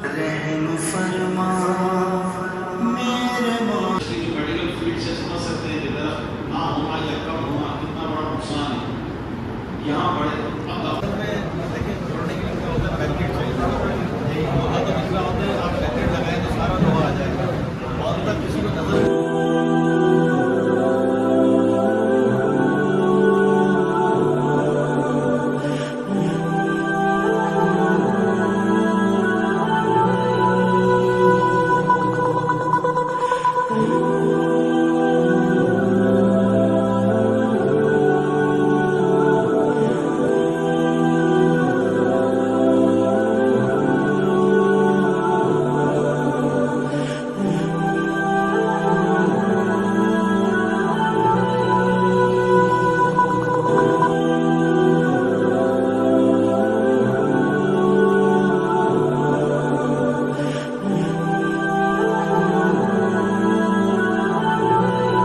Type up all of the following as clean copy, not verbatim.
رحم فرما میرے میڈیکل فیلڈ سے سمجھ سکتے ہیں کہ درخت نہ ہونا یا کم ہونا کتنا بڑا نقصان ہے. یہاں بڑے دیکھیں چھوڑنے کے لیے ہوتا ہے پیکٹ چاہیے تو مسئلہ ہوتا ہے آپ پیکٹ لگائیں تو سارا دوا آ جائے گا اور تک کسی کو نظر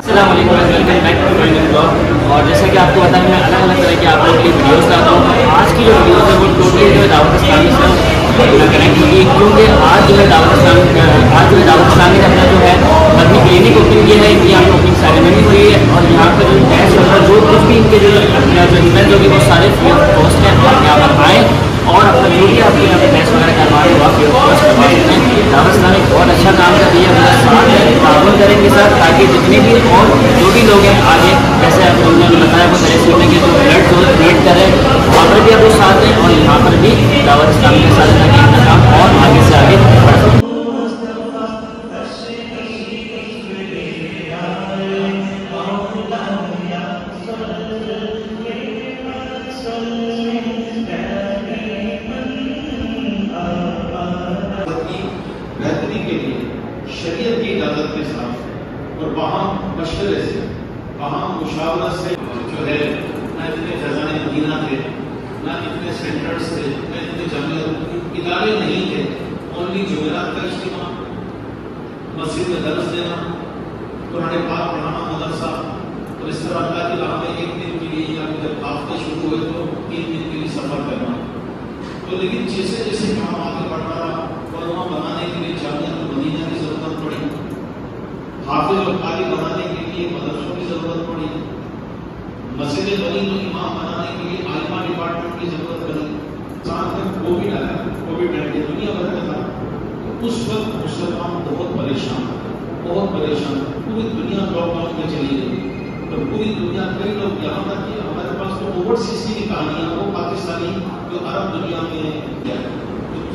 السلام علیکم welcome back to my new blog. اور جیسا کہ آپ کو پتا ہے میں الگ الگ طرح کے آپ لوگوں کے لیے ویڈیوز لاتا ہوں. آج کی جو ویڈیوز ہے وہ ٹوٹلی جو ہے دعوت اسلامی سے کنیکٹ ہوگی کیونکہ آج جو ہے دعوت اسلامی نے اپنا جو ہے اپنی کلینک اوپن کیا ہے. یہاں پہ اوپننگ سیریمنی ہوئی ہے اور یہاں پہ جو ٹیسٹ ہوگا جو کچھ بھی ان کے جو ایونٹ ہوگی وہ سارے فری آف کاسٹ ہیں. آپ یہاں پر آئیں اور اپنا جو بھی آپ کو یہاں پہ ٹیسٹ وغیرہ کروا رہے ہو آپ فری آف کاسٹ کروا سکتے ہیں. دعوت اسلامی بہت اچھا کام کر رہی ہے. اپنا ساتھ میں تعاون کریں گے سر تاکہ جتنے بھی اور جو بھی لوگ ہیں آگے جیسے آپ لوگوں نے بتایا وہ طرح سے کہ جو بلڈ ڈونیٹ کریں وہاں پر بھی آپ لوگ ساتھ ہیں اور یہاں پر بھی دعوت اسلامی کے ساتھ تاکہ اپنا کام اور آگے سے آگے بڑھ سکے. بہتری کے لیے شریعت کی اجازت کے ساتھ اور باہم مشورے سے باہم مشاورت سے جو ہے نہ اتنے خزانے مدینہ تھے نہ اتنے سینٹرز تھے نہ اتنے جامعہ ادارے نہیں تھے. اونلی جمعرات کا اجتماع مسجد میں درس دینا قرآن پاک پڑھانا مدرسہ اور اس طرح اللہ کی راہ میں ایک دن کے لیے یا جب ہفتے شروع ہوئے تو 3 دن کے لیے سفر کرنا. تو لیکن جیسے جیسے کام آگے بڑھ رہا علماء بنانے کے لیے جامعہ مدینہ کی ضرورت پڑی, حافظ اور قاری بنانے کے لیے مدرسوں کی ضرورت پڑی, مسجد بنی تو امام بنانے کے لیے عالمہ ڈپارٹمنٹ کی ضرورت پڑی. ساتھ میں کووڈ آیا, کووڈ 19 دنیا بھر میں تھا. تو اس وقت مسلمان بہت پریشان پوری دنیا لاک ڈاؤن میں چلی گئی. تو پوری دنیا کئی لوگ یہاں تک کہ ہمارے پاس تو اوورسیز کی کہانیاں وہ پاکستانی جو عرب دنیا میں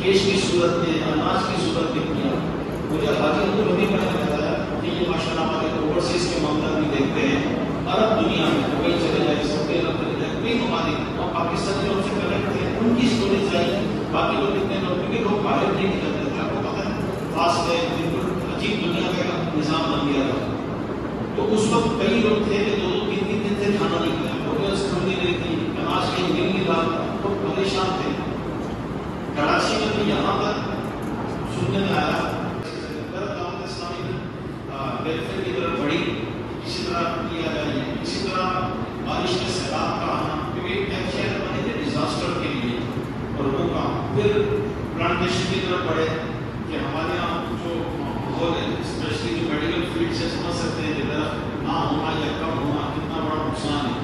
کیش کی صورت میں اناج کی صورت میں کیا. مجھے حاجی عبد الحمید نے بتایا کہ یہ ماشاء اللہ ہمارے اوورسیز کے معاملات بھی دیکھتے ہیں عرب دنیا میں کوئی چلے جائے سعودی عرب چلے جائے کئی ممالک اور پاکستان میں ان سے کنیکٹ تھے ان کی اسٹوریز آئی. باقی لوگ اتنے لوگ کیونکہ لوگ باہر نہیں نکلتے تھے. آپ کو پتا ہے خاص ہے بالکل عجیب دنیا کا نظام بن گیا تھا. تو اس وقت کئی لوگ تھے کہ 2-3 دن سے کھانا نہیں کھایا, ہوٹلس کھلنی نہیں تھی, اناج کہیں مل نہیں رہا تھا, تو پریشان تھے. کراچی میں تو یہاں تک سننے میں آیا دعوت اسلامی ویلفیئر کی طرف بڑھی, اسی طرح کیا جائے, اسی طرح بارش کے سیلاب کا آنا کیونکہ ایک شہر بنے تھے ڈیزاسٹر کے لیے اور وہ کام پھر پلانٹیشن کی طرف بڑھے کہ ہمارے یہاں جو ماحول ہے اسپیشلی جو میڈیکل فیلڈ سے سمجھ سکتے ہیں کہ درخت نہ ہونا یا کم ہونا کتنا بڑا نقصان ہے.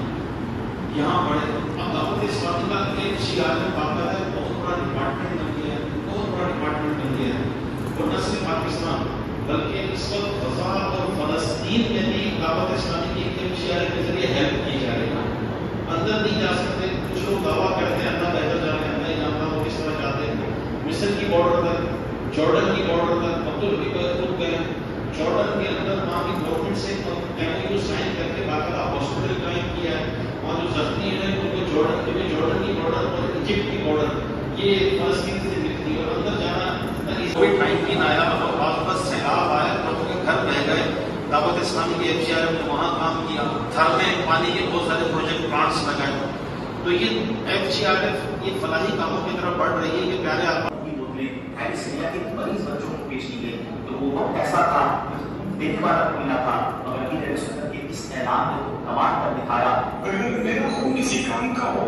یہاں بڑھے اب دعوت اسلامی کا ایک شعار میں واقع ہے بہت بڑا ڈپارٹمنٹ بن گیا ہے. اور نہ صرف پاکستان بلکہ اس وقت غزہ اور فلسطین میں بھی دعوت اسلامی کی ایک شعار کے ذریعے ہیلپ کی جا رہی ہے. اندر نہیں جا سکتے, کچھ لوگ دعویٰ کرتے ہیں اللہ بہتر جانے, اللہ ہی جانتا وہ کس طرح جاتے ہیں. مصر کی بارڈر تک, جارڈن کی بارڈر تک عبدالحبیب خود گئے. جارڈن کے اندر وہاں کی گورنمنٹ سے MOU سائن کر کے باقاعدہ ہاسپٹل قائم کیا ہے. وہاں جو زخمی ہیں ان کو جارڈن کی بارڈر اور ایجپٹ کی بارڈر یہ فلسطین سے ملتی ہے. اور اندر جانا کووڈ 19 آیا اور واپس سیلاب آیا, لوگوں کے گھر بہ گئے. دعوت اسلامی کے FCR نے وہاں کام کیا, تھر میں پانی کے بہت سارے پروجیکٹ پلانٹس لگائے. تو یہ FCRF یہ فلاحی کاموں کی طرف بڑھ رہی ہے. یہ پیارے آپ کے مریض بچوں کو پیش کی گئی تو وہ وقت ایسا تھا دیکھنے والا کوئی نہ تھا, مگر یہ سنت کے اس اعلان نے کمان کر دکھایا. اگر میرا خون کسی کام کا ہو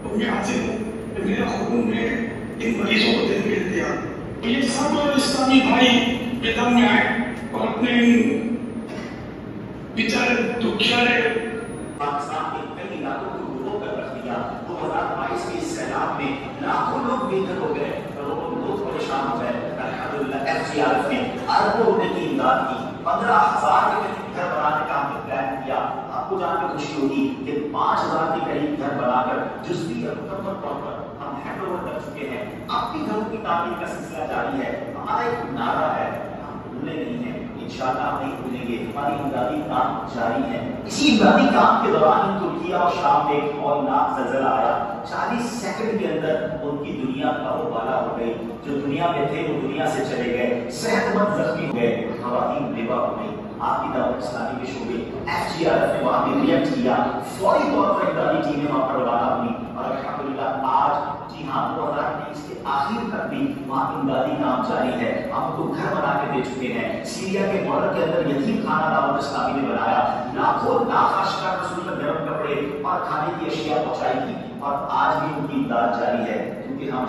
تو میں حاضر ہوں. میرا خون میں इन मरीजों को देने के इंतजार। तो ये सब इस्लामी भाई मैदान में आए और अपने बेचारे दुखियारे पाकिस्तान के कई इलाकों को डुबो कर रख दिया। 2022 के इस सैलाब में लाखों लोग बेघर हो गए, करोड़ों लोग परेशान हो गए। अल्हम्दुलिल्लाह एफसीआरएफ ने अरबों रुपए की इमदाद की, 15,000 के करीब घर बनाने का हमने प्लान किया। आपको जानकर खुशी होगी कि 5,000 के करीब घर बनाकर जुज़वी और मुकम्मल तौर पर हम हैंड ओवर कर चुके हैं। आपकी घरों की तामीर का सिलसिला जारी है। हमारा एक नारा है, हम भूलने नहीं है, इंशाअल्लाह नहीं भूलेंगे। हमारी इमदादी काम जारी है। इसी इमदादी काम के दौरान तुर्किया और शाम में एक हौलनाक ज़लज़ला आया। 40 सेकंड के अंदर उनकी दुनिया पारोबाला हो गई। जो दुनिया में थे वो दुनिया से चले गए, सेहतमंद जख्मी हो गए, खवातीन बेवा हो गई। आपकी दावत इस्लामी के शोबे एफजीआरएफ ने वहां पे रिएक्ट किया, फौरी तौर पर इमदादी टीमें वहां पर रवाना हुई और अल्हम्दुलिल्लाह आज जी हाँ 2023 के आखिर तक भी वहां इमदादी काम जारी है। हम उनको घर बना के दे चुके हैं। सीरिया के बॉर्डर के अंदर यतीम खाना दावत इस्लामी ने बनाया, लाखों लाख आशिकान रसूल में गर्म कपड़े और खाने की अशिया पहुंचाई थी और आज भी उनकी इमदाद जारी है, क्योंकि हम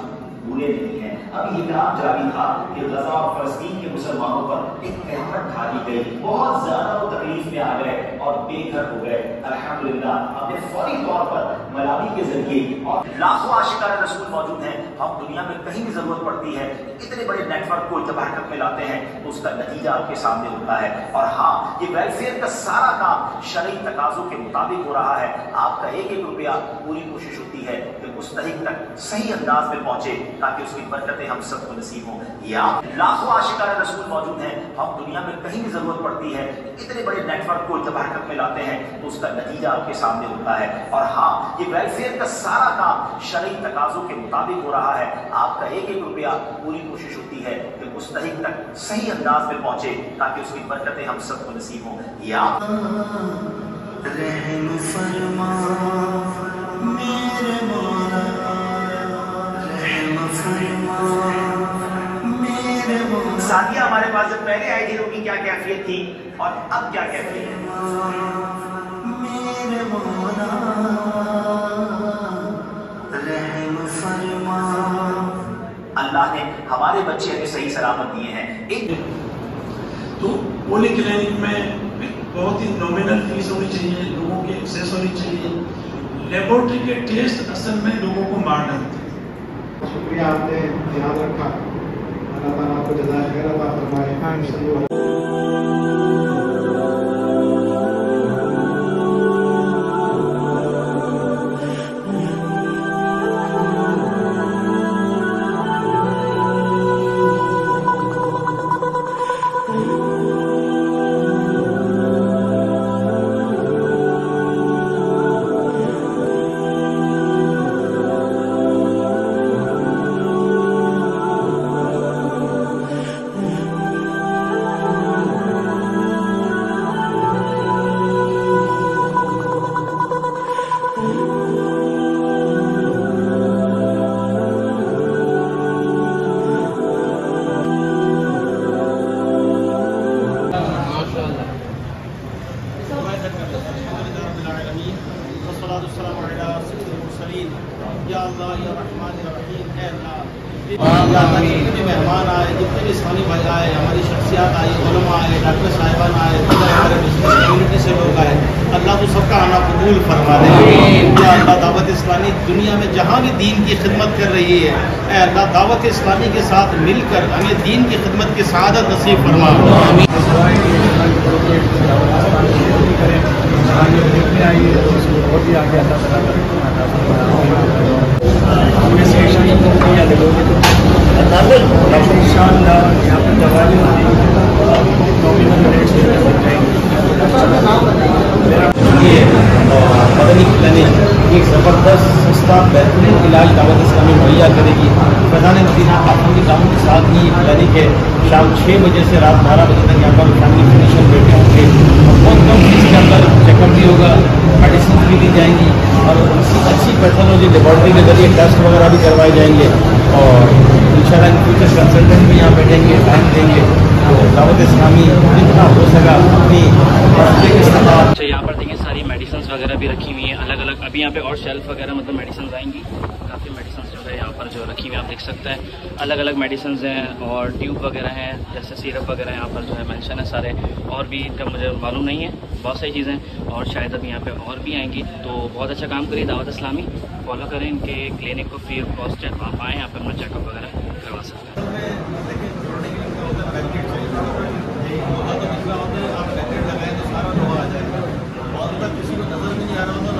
भूले नहीं हैं। अभी ये काम जारी था कि गजा और फलस्तीन के मुसलमानों पर एक कहमत ढाली गई, बहुत ज्यादा वो तकलीफ में आ गए और बेघर हो गए। अल्हम्दुलिल्लाह हमने फौरी तौर पर मलावी के जरिए और लाखों आशिकान रसूल मौजूद हैं। हम दुनिया में कहीं भी जरूरत पड़ती है इतने बड़े नेटवर्क को जब हरकत में लाते हैं तो उसका नतीजा आपके सामने होता है। और हाँ, ये वेलफेयर का सारा काम शरई तकाजों के मुताबिक हो रहा है। आपका एक एक रुपया पूरी कोशिश होती है कि मुस्तहिक तक सही अंदाज में पहुंचे ताकि उसकी बरकतें हम सबको नसीब हों। या लाखों आशिकान रसूल मौजूद हैं। हम दुनिया में कहीं भी जरूरत पड़ती है इतने बड़े नेटवर्क को जब हरकत में लाते हैं तो उसका नतीजा आपके सामने होता है। और हाँ, ये वेलफेयर का सारा काम शरई तकाजों के मुताबिक हो रहा है। आपका एक एक रुपया पूरी कोशिश होती है कि मुस्तहिक तक सही अंदाज में पहुंचे ताकि उसकी बरकतें हम सबको नसीब हों। या रहम फरमा मेरे मौला, रहम फरमा मेरे मौला। सादिया हमारे पास जब पहले आई थी उनकी क्या कैफियत थी और अब क्या कैफियत है? मेरे मौला रहम फरमा। अल्लाह ने हमारे बच्चे हमें सही सलामत दिए हैं। एक तो पोली क्लिनिक में बहुत ही नॉमिनल फीस होनी चाहिए, लोगों की एक्सेस होनी चाहिए। लेबोरेटरी के टेस्ट असल में लोगों को मार डालते हैं। शुक्रिया, आपने ध्यान रखा। अल्लाह ताला आपको जज़ाए खैर अता फरमाए। मेहमान आए, जितने भी इस्लामी भाई आए, हमारी शख्सियात आई, उलमा आए, डॉक्टर साहिबान आए, हमारे बिजनेस कम्युनिटी से लोग आए, अल्लाह तो सबका आना कबूल फरमा दे। या अल्लाह दावत इस्लामी दुनिया में जहाँ भी दीन की खिदमत कर रही है, ऐ अल्लाह दावत इस्लामी के साथ मिलकर हमें दीन की खिदमत की सआदत नसीब फरमा। मदनी क्लिनिक एक ज़बरदस्त सस्ता बेहतरीन इलाज दावत इस्लामी मुहैया करेगी। फैज़ान मदीना आपको की दावत के साथ ही क्लिनिक है। शाम 6 बजे से रात 12 बजे तक यहाँ पर फैमिली फिजिशियन बैठे होंगे। बहुत कम फीस के अंदर चेकअप भी होगा, मेडिसिन भी दी जाएंगी और अच्छी पैथोलॉजी लेबॉर्ट्री के जरिए टेस्ट वगैरह भी करवाए जाएंगे। और इंशाअल्लाह इन फ्यूचर कंसल्टेंट भी यहाँ बैठेंगे, टाइम देंगे। तो दावत इस्लामी जितना हो सका अपनी अच्छा, यहाँ पर देखिए सारी मेडिसिन वगैरह भी रखी हुई हैं अलग अलग। अभी यहाँ पे और शेल्फ वगैरह मतलब मेडिसिन आएंगी, काफ़ी मेडिसिन जो है यहाँ पर जो रखी हुई आप देख सकते हैं। अलग अलग मेडिसिन हैं और ट्यूब वगैरह हैं, जैसे सिरप वगैरह यहाँ पर जो है मेंशन है सारे, और भी इनका मुझे मालूम नहीं है, बहुत सारी चीज़ें और शायद अभी यहाँ पे और भी आएंगी। तो बहुत अच्छा काम करिए दावत इस्लामी, फॉलो करें इनके क्लिनिक को, फ्री ऑफ कॉस्ट है, आप आएँ यहाँ पर अपना चेकअप वगैरह करवा सकते हैं।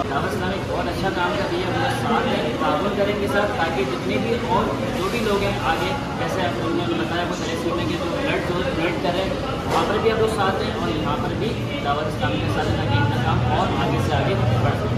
दावत इस्लामी बहुत अच्छा काम कर रही है, अपने साथ है, ताउन करें के साथ, ताकि जितने भी और जो भी लोग हैं आगे, जैसे आप लोगों ने बताया वो थैलेसीमिया के जो ब्लड डोनेट करें, वहाँ पर भी आप लोग साथ हैं और यहाँ पर भी दावत इस्लामी के साथ ताकि इनका काम और आगे से आगे बढ़ सके।